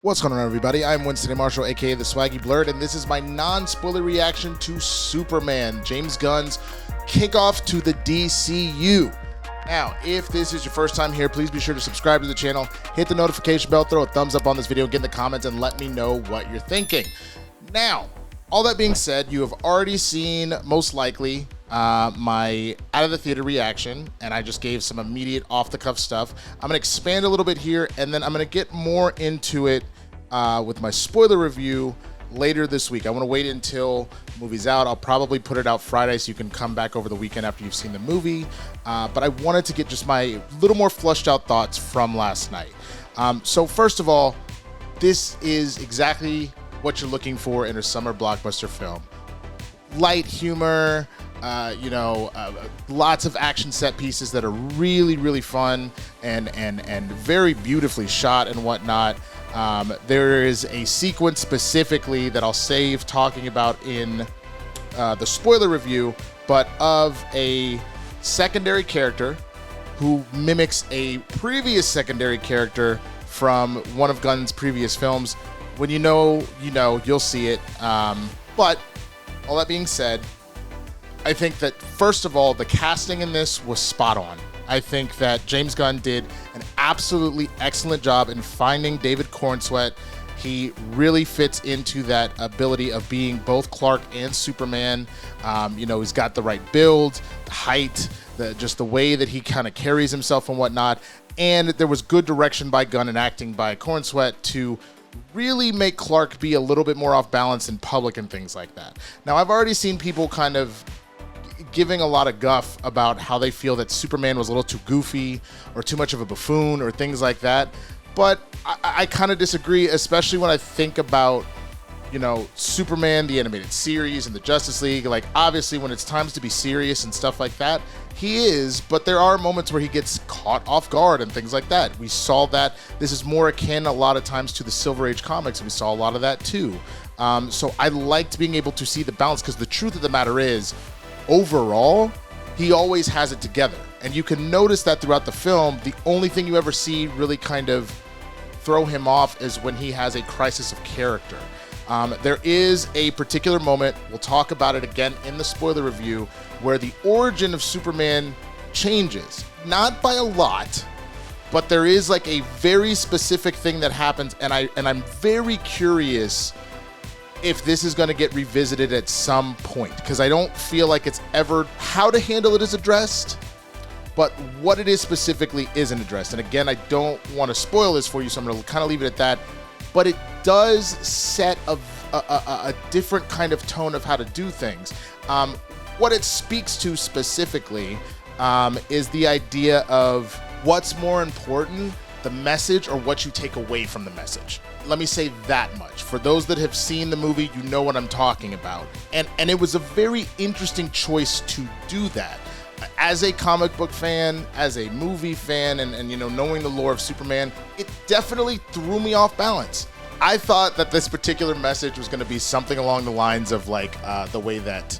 What's going on, everybody? I'm Winston A. Marshall, aka the Swaggy Blurred, and this is my non-spoiler reaction to Superman, James Gunn's Kickoff to the DCU. Now, if this is your first time here, please be sure to subscribe to the channel, hit the notification bell, throw a thumbs up on this video, get in the comments, and let me know what you're thinking. Now, all that being said, you have already seen, most likely, my out of the theater reaction, and I just gave some immediate off-the-cuff stuff. I'm going to expand a little bit here, and then I'm going to get more into it with my spoiler review later this week. I want to wait until the movie's out. I'll probably put it out Friday so you can come back over the weekend after you've seen the movie. But I wanted to get just my little more fleshed out thoughts from last night. So first of all, this is exactly what you're looking for in a summer blockbuster film. Light humor, lots of action set pieces that are really, really fun and very beautifully shot and whatnot. There is a sequence specifically that I'll save talking about in the spoiler review, but of a secondary character who mimics a previous secondary character from one of Gunn's previous films. When you know, you'll see it. But all that being said, I think that, first of all, the casting in this was spot on. I think that James Gunn did an absolutely excellent job in finding David Corenswet. He really fits into that ability of being both Clark and Superman. He's got the right build, the height, just the way that he kind of carries himself and whatnot. And there was good direction by Gunn and acting by Corenswet to really make Clark be a little bit more off balance in public and things like that. Now, I've already seen people kind of giving a lot of guff about how they feel that Superman was a little too goofy or too much of a buffoon or things like that. But I kind of disagree, especially when I think about, Superman, the animated series, and the Justice League. Like, obviously, when it's times to be serious and stuff like that, he is, but there are moments where he gets caught off guard and things like that. We saw that. This is more akin a lot of times to the Silver Age comics, and we saw a lot of that too. So I liked being able to see the balance, because the truth of the matter is, overall, he always has it together. And you can notice that throughout the film. The only thing you ever see really kind of throw him off is when he has a crisis of character. There is a particular moment, we'll talk about it again in the spoiler review, where the origin of Superman changes. Not by a lot, but there is like a very specific thing that happens, and I'm very curious if this is going to get revisited at some point, because I don't feel like it's ever, how to handle it is addressed, but what it is specifically isn't addressed. And again, I don't want to spoil this for you, so I'm going to kind of leave it at that. But it does set a different kind of tone of how to do things. What it speaks to specifically is the idea of what's more important, the message or what you take away from the message. Let me say that much. For those that have seen the movie, you know what I'm talking about. And it was a very interesting choice to do that. As a comic book fan, as a movie fan, and knowing the lore of Superman, it definitely threw me off balance. I thought that this particular message was going to be something along the lines of like the way that,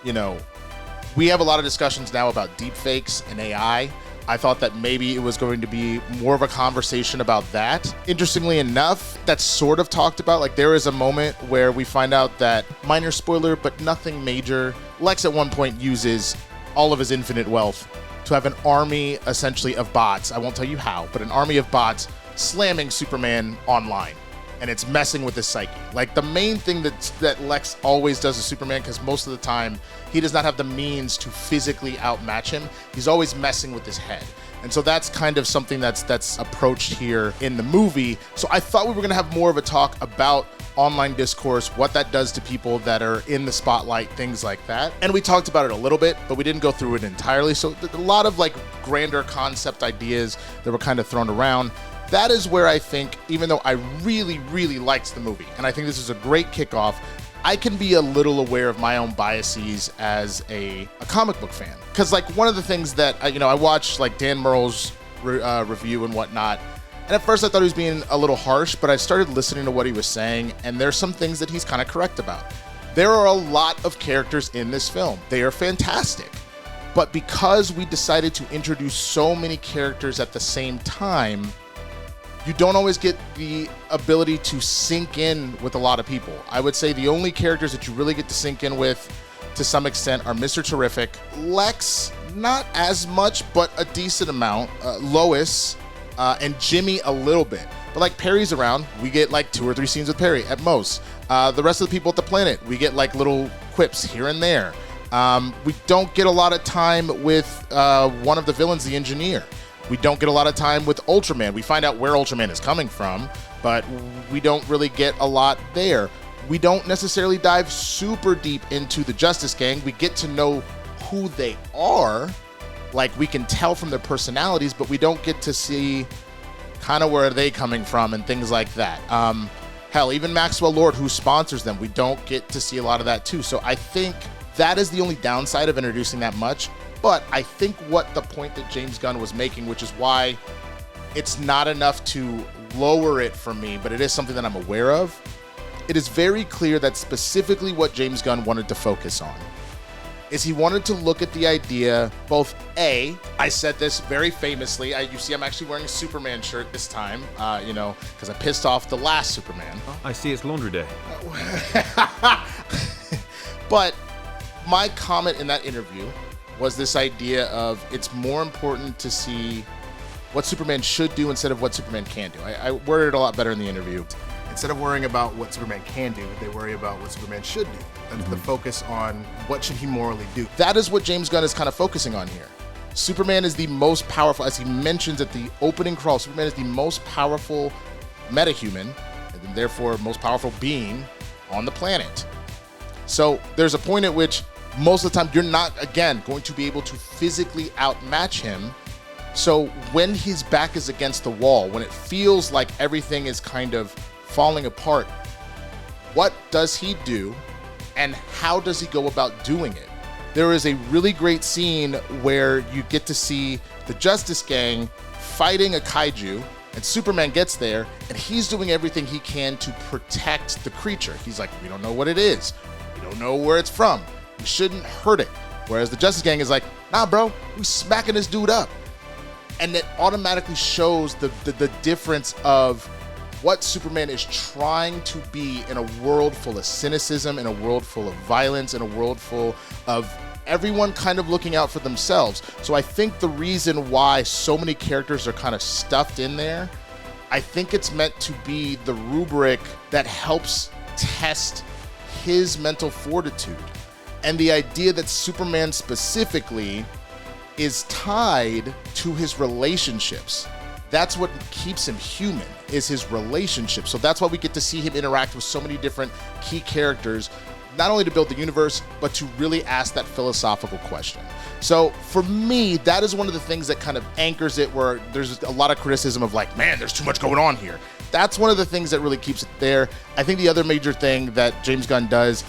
we have a lot of discussions now about deepfakes and AI. I thought that maybe it was going to be more of a conversation about that. Interestingly enough, that's sort of talked about. Like, there is a moment where we find out that, minor spoiler, but nothing major, Lex at one point uses all of his infinite wealth to have an army, essentially, of bots. I won't tell you how, but an army of bots slamming Superman online. And it's messing with his psyche. Like, the main thing that Lex always does to Superman, because most of the time he does not have the means to physically outmatch him, he's always messing with his head. And so that's kind of something that's approached here in the movie. So I thought we were gonna have more of a talk about online discourse, what that does to people that are in the spotlight, things like that. And we talked about it a little bit, but we didn't go through it entirely. So a lot of like grander concept ideas that were kind of thrown around. That is where I think, even though I really, really liked the movie, and I think this is a great kickoff, I can be a little aware of my own biases as a comic book fan. Because like one of the things that, I watched like Dan Murrell's review and whatnot, and at first I thought he was being a little harsh, but I started listening to what he was saying, and there's some things that he's kind of correct about. There are a lot of characters in this film. They are fantastic. But because we decided to introduce so many characters at the same time, you don't always get the ability to sink in with a lot of people. I would say the only characters that you really get to sink in with to some extent are Mr. Terrific, Lex, not as much, but a decent amount, Lois, and Jimmy a little bit. But like Perry's around, we get like 2 or 3 scenes with Perry at most. The rest of the people at the planet, we get like little quips here and there. We don't get a lot of time with one of the villains, the engineer. We don't get a lot of time with Ultraman. We find out where Ultraman is coming from, but we don't really get a lot there. We don't necessarily dive super deep into the Justice Gang. We get to know who they are. Like, we can tell from their personalities, but we don't get to see kind of where are they coming from and things like that. Hell, even Maxwell Lord, who sponsors them, we don't get to see a lot of that too. So I think that is the only downside of introducing that much. But I think what the point that James Gunn was making, which is why it's not enough to lower it for me, but it is something that I'm aware of. It is very clear that specifically what James Gunn wanted to focus on is he wanted to look at the idea, both A, I said this very famously, you see I'm actually wearing a Superman shirt this time, because I pissed off the last Superman. I see it's laundry day. But my comment in that interview was this idea of it's more important to see what Superman should do instead of what Superman can do. I worded it a lot better in the interview. Instead of worrying about what Superman can do, they worry about what Superman should do. That's the focus on what should he morally do. That is what James Gunn is kind of focusing on here. Superman is the most powerful, as he mentions at the opening crawl, Superman is the most powerful metahuman, and therefore most powerful being on the planet. So there's a point at which most of the time you're not, again, going to be able to physically outmatch him. So when his back is against the wall, when it feels like everything is kind of falling apart, what does he do and how does he go about doing it? There is a really great scene where you get to see the Justice Gang fighting a kaiju, and Superman gets there and he's doing everything he can to protect the creature. He's like, we don't know what it is. We don't know where it's from. We shouldn't hurt it. Whereas the Justice Gang is like, nah, bro, we smacking this dude up. And it automatically shows the difference of what Superman is trying to be in a world full of cynicism, in a world full of violence, in a world full of everyone kind of looking out for themselves. So I think the reason why so many characters are kind of stuffed in there, I think it's meant to be the rubric that helps test his mental fortitude. And the idea that Superman specifically is tied to his relationships. That's what keeps him human, is his relationship. So that's why we get to see him interact with so many different key characters, not only to build the universe, but to really ask that philosophical question. So for me, that is one of the things that kind of anchors it, where there's a lot of criticism of like, man, there's too much going on here. That's one of the things that really keeps it there. I think the other major thing that James Gunn does,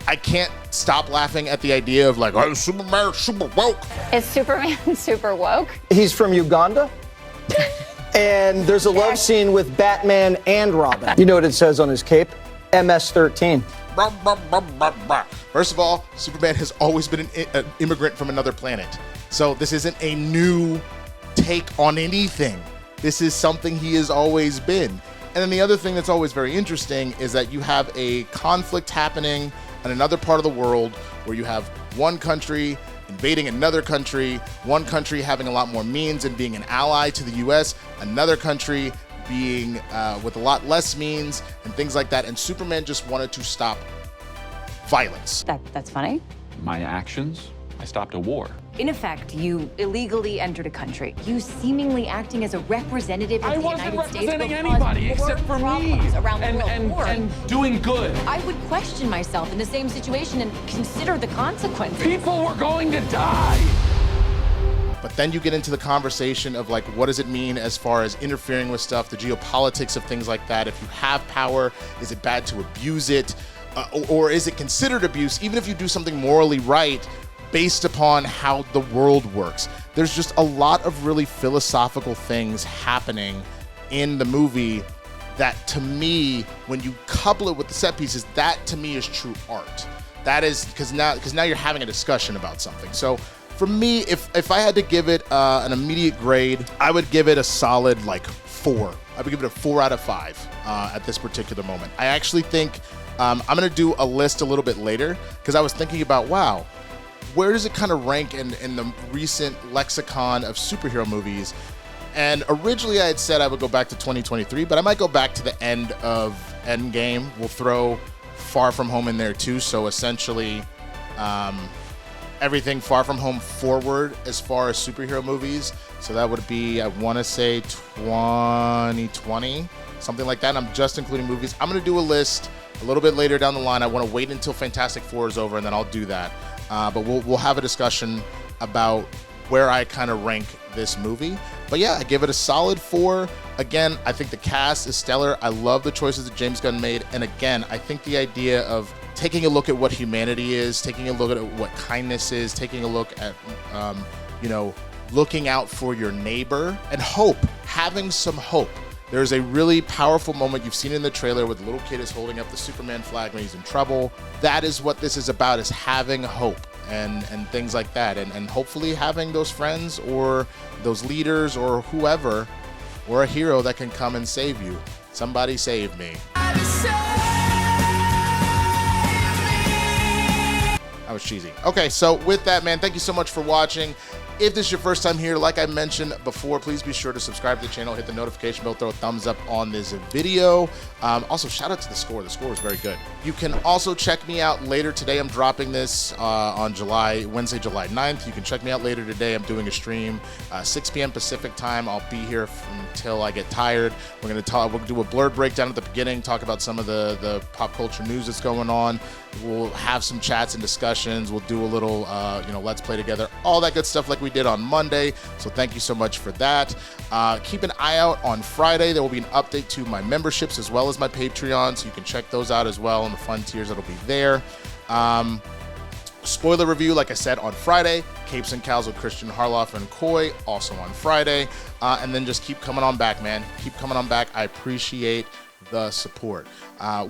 I can't stop laughing at the idea of like, oh, Superman super woke. Is Superman super woke? He's from Uganda. And there's a love scene with Batman and Robin. You know what it says on his cape? MS-13. First of all, Superman has always been an immigrant from another planet. So this isn't a new take on anything. This is something he has always been. And then the other thing that's always very interesting is that you have a conflict happening in another part of the world where you have one country invading another country, one country having a lot more means and being an ally to the US, another country being with a lot less means and things like that. And Superman just wanted to stop violence. That's funny. My actions? I stopped a war. In effect, you illegally entered a country. You seemingly acting as a representative of the United States. I wasn't representing anybody except for me and doing good. I would question myself in the same situation and consider the consequences. People were going to die. But then you get into the conversation of like, what does it mean as far as interfering with stuff, the geopolitics of things like that? If you have power, is it bad to abuse it? Or is it considered abuse, even if you do something morally right, based upon how the world works? There's just a lot of really philosophical things happening in the movie that, to me, when you couple it with the set pieces, that to me is true art. That is because now you're having a discussion about something. So for me, if I had to give it an immediate grade, I would give it a solid like 4. I would give it a 4 out of 5 at this particular moment. I actually think I'm going to do a list a little bit later because I was thinking about, wow, where does it kind of rank in the recent lexicon of superhero movies? And originally I had said I would go back to 2023, but I might go back to the end of Endgame. We'll throw Far From Home in there too. So essentially everything Far From Home forward as far as superhero movies. So that would be, I want to say 2020, something like that. And I'm just including movies. I'm going to do a list a little bit later down the line. I want to wait until Fantastic Four is over and then I'll do that. But we'll have a discussion about where I kind of rank this movie. But yeah, I give it a solid 4. Again, I think the cast is stellar. I love the choices that James Gunn made. And again, I think the idea of taking a look at what humanity is, taking a look at what kindness is, taking a look at, looking out for your neighbor and hope, having some hope. There's a really powerful moment you've seen in the trailer where the little kid is holding up the Superman flag when he's in trouble. That is what this is about, is having hope and things like that. And hopefully having those friends or those leaders or whoever or a hero that can come and save you. Somebody save me. That was cheesy. Okay, so with that, man, thank you so much for watching. If this is your first time here, like I mentioned before, please be sure to subscribe to the channel, hit the notification bell, throw a thumbs up on this video. Also, shout out to the score. The score was very good. You can also check me out later today. I'm dropping this on Wednesday, July 9th. You can check me out later today. I'm doing a stream, 6 p.m. Pacific time. I'll be here until I get tired. We'll do a blurred breakdown at the beginning, talk about some of the pop culture news that's going on. We'll have some chats and discussions. We'll do a little, let's play together, all that good stuff like we did on Monday. So thank you so much for that. Keep an eye out on Friday. There will be an update to my memberships as well as my Patreon, so you can check those out as well, and the fun tiers that'll be there. Spoiler review, like I said, on Friday. Capes and Cows with Christian Harloff and Coy, also on Friday. And then just keep coming on back, man. Keep coming on back. I appreciate the support.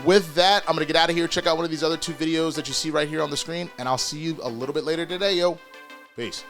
With that, I'm going to get out of here. Check out one of these other 2 videos that you see right here on the screen, and I'll see you a little bit later today, yo. Peace.